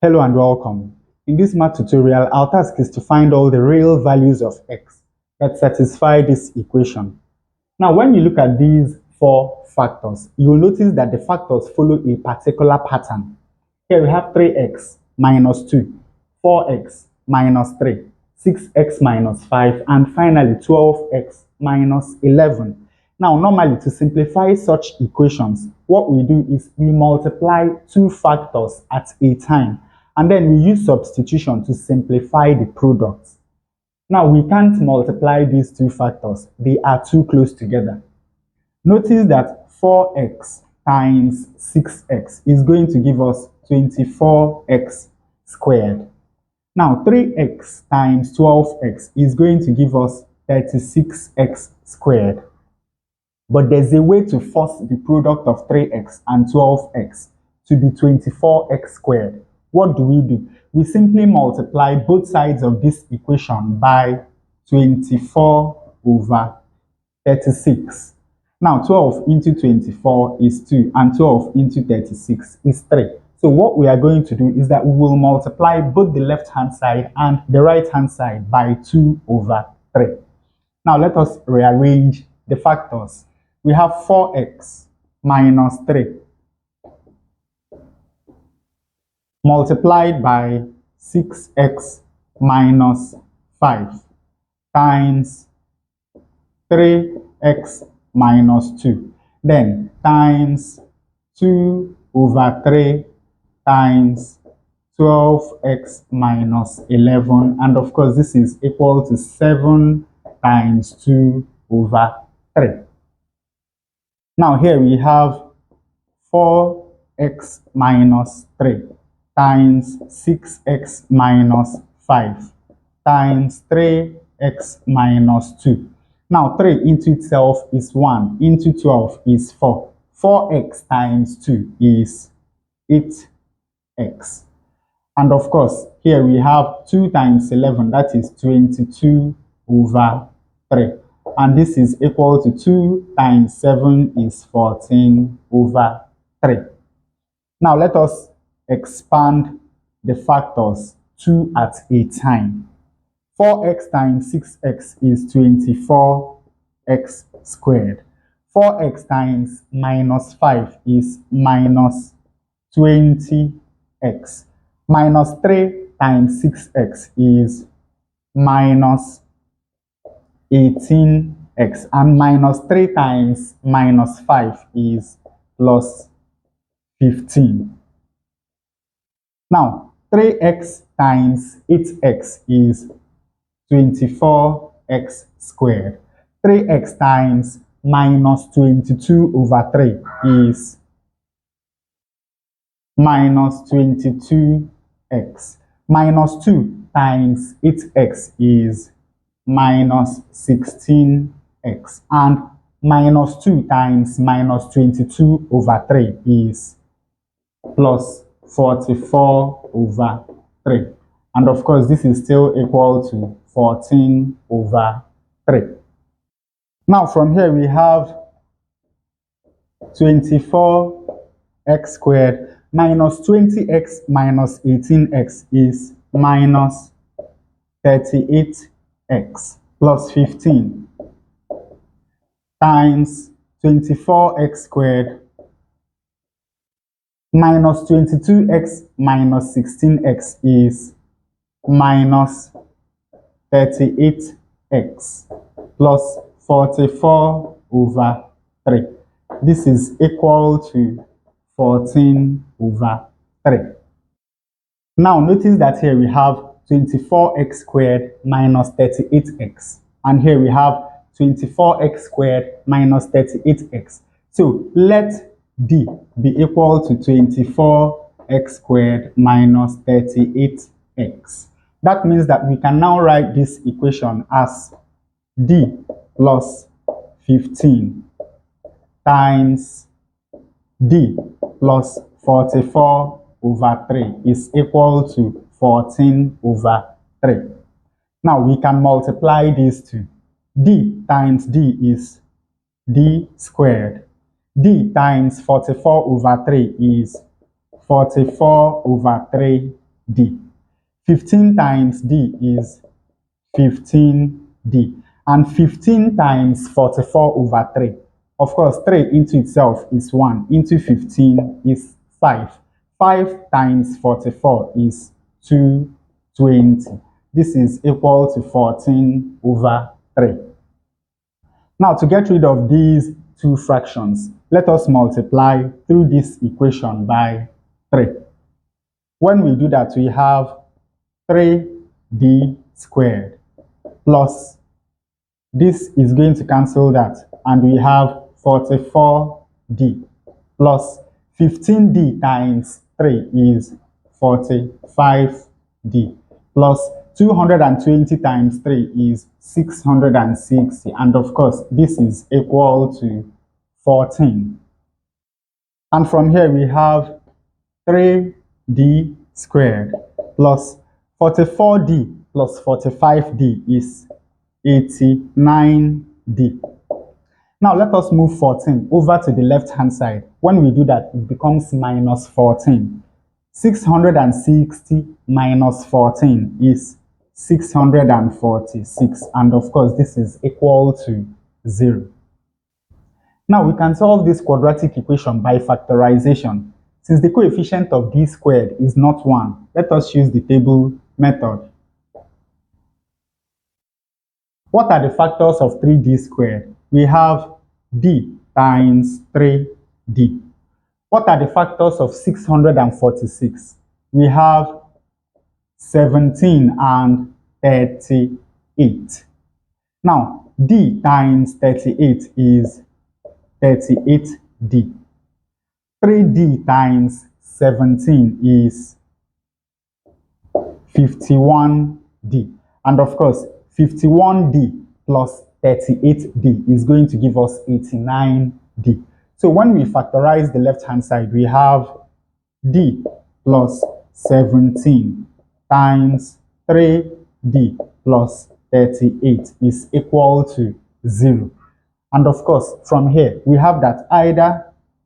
Hello and welcome. In this math tutorial, our task is to find all the real values of x that satisfy this equation. Now, when you look at these four factors, you'll notice that the factors follow a particular pattern. Here we have 3x minus 2, 4x minus 3, 6x minus 5, and finally 12x minus 11. Now, normally to simplify such equations, what we do is we multiply two factors at a time, and then we use substitution to simplify the products. Now, we can't multiply these two factors. They are too close together. Notice that 4x times 6x is going to give us 24x squared. Now, 3x times 12x is going to give us 36x squared. But there's a way to force the product of 3x and 12x to be 24x squared. What do? We simply multiply both sides of this equation by 24 over 36. Now, 12 into 24 is 2, and 12 into 36 is 3. So what we are going to do is that we will multiply both the left-hand side and the right-hand side by 2 over 3. Now, let us rearrange the factors. We have 4x minus 3 multiplied by 6x minus 5 times 3x minus 2, then times 2 over 3 times 12x minus 11, and of course this is equal to 7 times 2 over 3. Now here we have 4x minus 3 times 6x minus 5 times 3x minus 2. Now 3 into itself is 1, into 12 is 4. 4x times 2 is 8x. And of course, here we have 2 times 11, that is 22 over 3. And this is equal to 2 times 7 is 14 over 3. Now let us expand the factors 2 at a time. 4x times 6x is 24x squared. 4x times minus 5 is minus 20x. Minus 3 times 6x is minus 18x. And minus 3 times minus 5 is plus 15. Now, 3x times 8x is 24x squared. 3x times minus 22 over 3 is minus 22x. Minus 2 times 8x is minus 16x. And minus 2 times minus 22 over 3 is plus 44 over 3. And of course, this is still equal to 14 over 3. Now, from here, we have 24x squared minus 20x minus 18x is minus 38x plus 15 times 24x squared minus 22x minus 16x is minus 38x plus 44 over 3. This is equal to 14 over 3. Now notice that here we have 24x squared minus 38x, and here we have 24x squared minus 38x. So let D be equal to 24x squared minus 38x. That means that we can now write this equation as D plus 15 times D plus 44 over 3 is equal to 14 over 3. Now we can multiply these two. D times D is D squared. D times 44 over 3 is 44 over 3 d. 15 times d is 15d. And 15 times 44 over 3. Of course, 3 into itself is 1, into 15 is 5. 5 times 44 is 220. This is equal to 14 over 3. Now, to get rid of these two fractions, let us multiply through this equation by 3. When we do that, we have 3d squared plus, this is going to cancel that, and we have 44d plus 15d times 3 is 45d plus 220 times 3 is 660, and of course this is equal to 14. And from here we have 3d squared plus 44d plus 45d is 89d. Now let us move 14 over to the left hand side. When we do that, it becomes minus 14. 660 minus 14 is 646, and of course this is equal to 0. Now we can solve this quadratic equation by factorization. Since the coefficient of d squared is not 1, let us use the table method. What are the factors of 3d squared? We have d times 3d. What are the factors of 646? We have 17 and 38. Now, d times 38 is 38d. 3d times 17 is 51d. And of course, 51d plus 38d is going to give us 89d. So when we factorize the left-hand side, we have d plus 17 times 3d plus 38 is equal to 0. And of course, from here, we have that either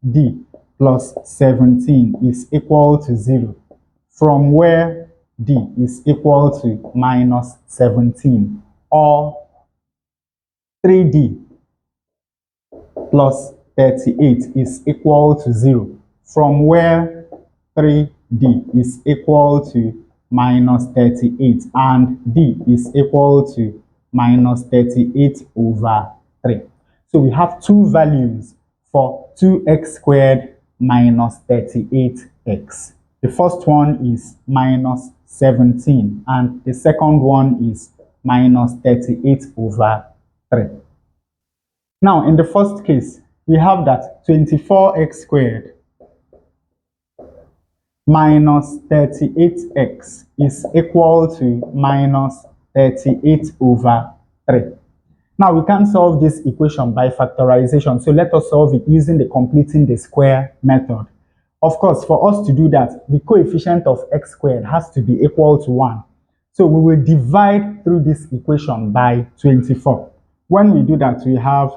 d plus 17 is equal to 0, from where d is equal to minus 17, or 3d plus 38 is equal to 0, from where 3d is equal to minus 38 and d is equal to minus 38 over 3. So we have two values for 2x squared minus 38x. The first one is minus 17 and the second one is minus 38 over 3. Now, in the first case, we have that 24x squared minus 38x is equal to minus 38 over 3. Now, we can solve this equation by factorization, so let us solve it using the completing the square method. Of course, for us to do that, the coefficient of x squared has to be equal to 1. So we will divide through this equation by 24. When we do that, we have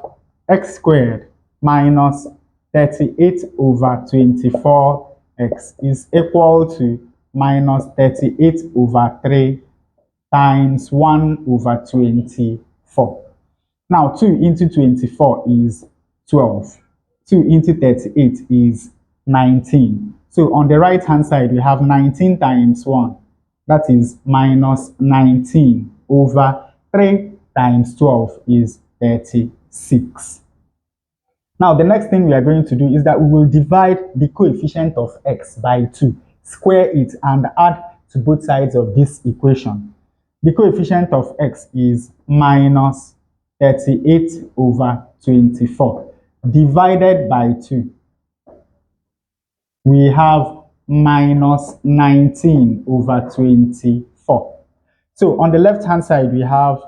x squared minus 38 over 24x is equal to minus 38 over 3 times 1 over 24. Now, 2 into 24 is 12. 2 into 38 is 19. So on the right hand side, we have 19 times 1. That is minus 19 over 3 times 12 is 36. Now, the next thing we are going to do is that we will divide the coefficient of x by 2, square it, and add to both sides of this equation. The coefficient of x is minus 38 over 24 divided by 2. We have minus 19 over 24. So on the left hand side, we have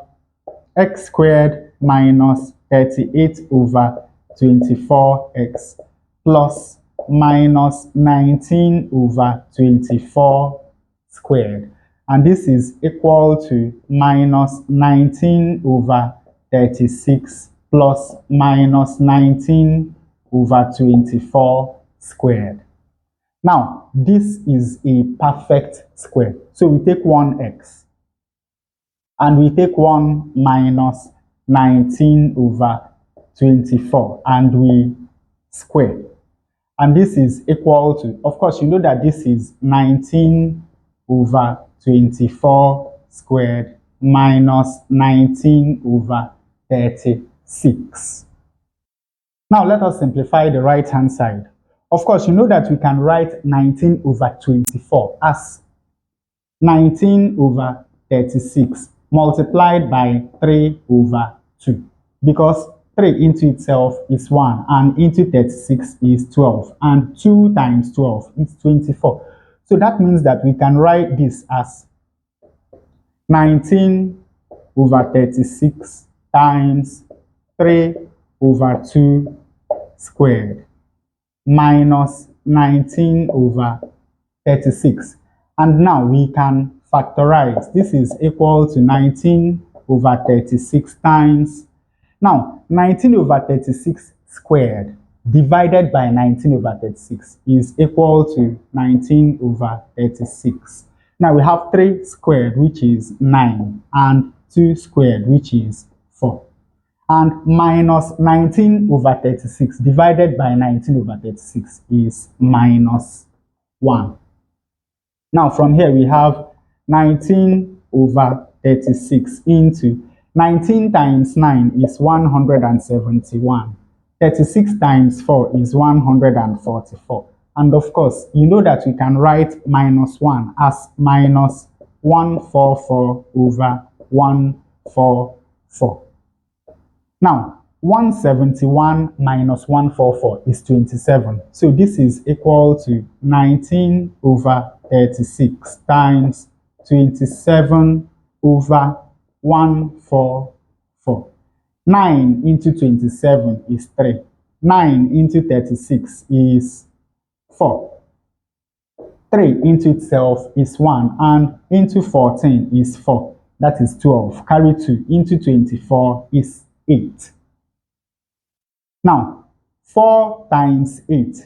x squared minus 38 over 24x plus minus 19 over 24 squared. And this is equal to minus 19 over 36 plus minus 19 over 24 squared. Now, this is a perfect square. So we take 1x and we take 1 minus 19 over 24 and we square. And this is equal to, of course, you know that this is 19 over 24 squared minus 19 over 36. Now let us simplify the right hand side. Of course, you know that we can write 19 over 24 as 19 over 36 multiplied by 3 over 2, because 3 into itself is 1 and into 36 is 12 and 2 times 12 is 24. So that means that we can write this as 19 over 36 times 3 over 2 squared minus 19 over 36. And now we can factorize. This is equal to 19 over 36 times. Now, 19 over 36 squared divided by 19 over 36 is equal to 19 over 36. Now we have 3 squared, which is 9, and 2 squared, which is 4. And minus 19 over 36 divided by 19 over 36 is minus 1. Now from here we have 19 over 36 into 19 times 9 is 171. 36 times 4 is 144. And of course, you know that we can write minus 1 as minus 144 over 144. Now, 171 minus 144 is 27. So this is equal to 19 over 36 times 27 over 144. 9 into 27 is 3. 9 into 36 is 4. 3 into itself is 1 and into 14 is 4. That is 12. Carry 2 into 24 is 8. Now, 4 times 8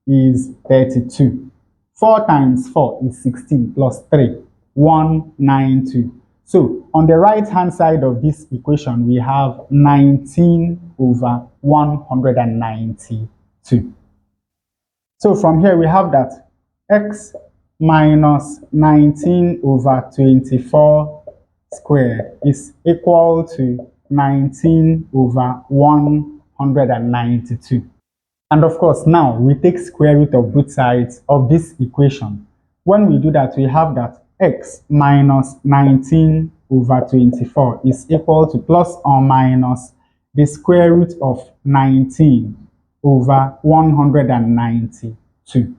is 32. 4 times 4 is 16 plus 3, 192. So, on the right hand side of this equation, we have 19 over 192. So, from here we have that x minus 19 over 24 squared is equal to 19 over 192. And of course, now we take square root of both sides of this equation. When we do that, we have that x minus 19 over 24 is equal to plus or minus the square root of 19 over 192.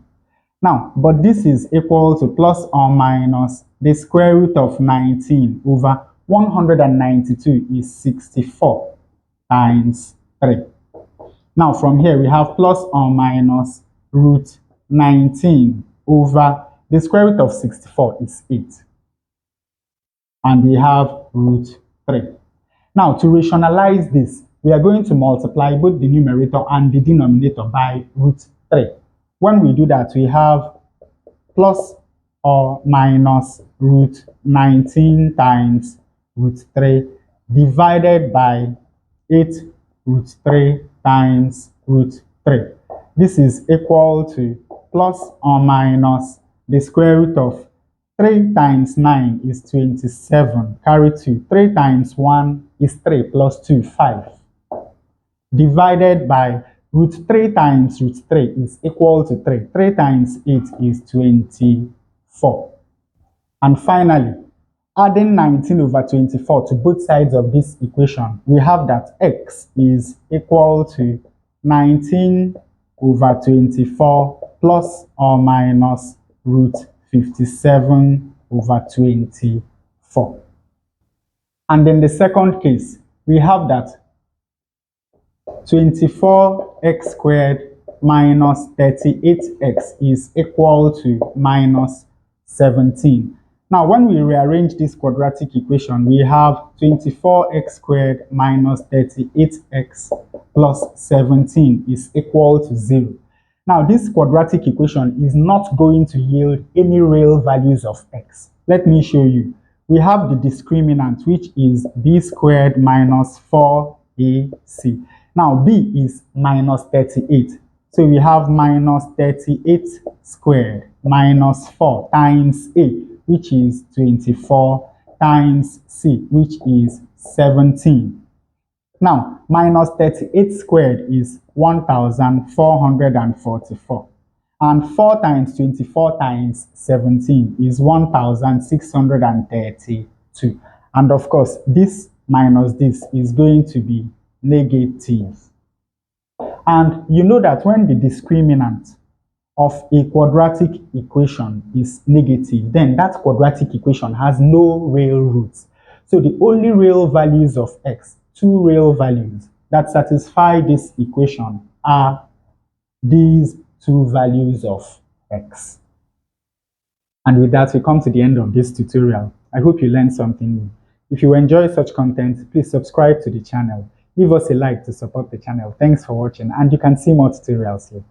Now, but this is equal to plus or minus the square root of 19 over 192 is 64 times 3. Now, from here, we have plus or minus root 19 over the square root of 64 is 8. And we have root 3. Now, to rationalize this, we are going to multiply both the numerator and the denominator by root 3. When we do that, we have plus or minus root 19 times root 3 divided by 8 root 3 times root 3. This is equal to plus or minus the square root of 3 times 9 is 27. Carry 2. 3 times 1 is 3 plus 2, 5. Divided by root 3 times root 3 is equal to 3. 3 times 8 is 24. And finally, adding 19 over 24 to both sides of this equation, we have that x is equal to 19 over 24 plus or minus root 57 over 24. And in the second case, we have that 24x squared minus 38x is equal to minus 17. Now, when we rearrange this quadratic equation, we have 24x squared minus 38x plus 17 is equal to 0. Now, this quadratic equation is not going to yield any real values of x. Let me show you. We have the discriminant, which is b squared minus 4ac. Now, b is minus 38. So we have minus 38 squared minus 4 times a, which is 24, times c, which is 17. Now, minus 38 squared is 1,444. And 4 times 24 times 17 is 1,632. And of course, this minus this is going to be negative. And you know that when the discriminant of a quadratic equation is negative, then that quadratic equation has no real roots. So the only real values of x, two real values that satisfy this equation, are these two values of x. And with that, we come to the end of this tutorial. I hope you learned something new. If you enjoy such content, please subscribe to the channel. Leave us a like to support the channel. Thanks for watching, and you can see more tutorials here.